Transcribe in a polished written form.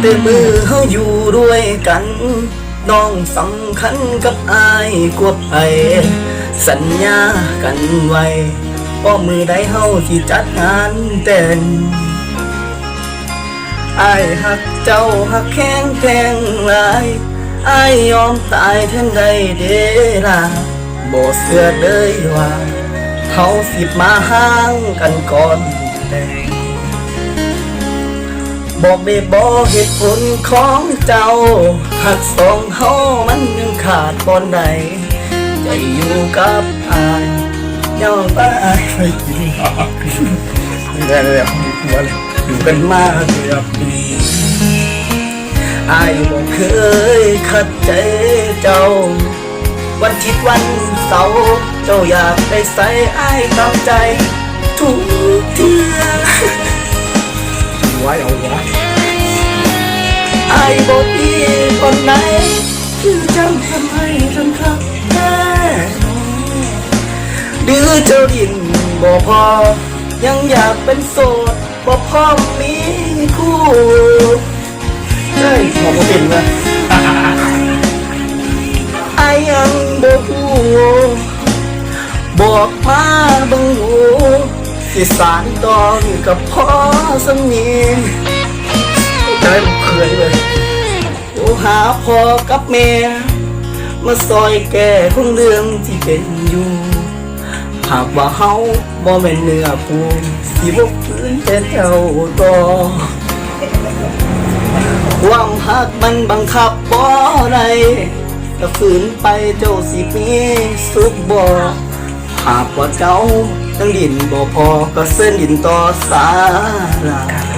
แต่มือเฮาอยู่ด้วยกันน้องสำคัญกับอายกว่าไผสัญญากันไว้ว่ามือใดเฮาสิจัดงานแต่งอายหักเจ้าหักแข้งแพงหลายอายยอมตายแทนใดเด้ล่ะบ่เชื่อเลยว่าเฮาสิมาห่างกันก่อนแต่งบอกได้บอกเหตุผลของเจ้าหักสองเฮามันยังขาดตอนใดใจอยู่กับอายยอมตายไปกินได้เลยหัวเลยอยู่กันมาเกือบปีอายบอกเคยขัดใจเจ้าวันอาทิตย์วันเสาร์เจ้าอยากไปใส่อายตามใจทุกเที่ยไว้เอาไว้อายบอกดีคนไหนคือจำทำให้จนครับแม่ดื้อเจ้าดินบ่พอยังอยากเป็นโสดบ่พร้อมมีคู่เฮ้ยมองบ่เป็นเลยอายยังบ่ฮู้บอกมาบังหูสิสานตอนกับพ่อสมีได้เคยเลยโอ้หาพ่อกับแม่มาซอยแก้ของเรื่องที่เป็นอยู่หากว่าเฮาบ่แม่นเนื้อปูสิบ่ฟื้นแต่เจ้าต่อความหักมันบังคับบ่ได้ถ้าฝืนไปเจ้าสิมีสุขบ่หากว่าเจ้าตั้งดินบ่พอก็เส้นดินต่อสารา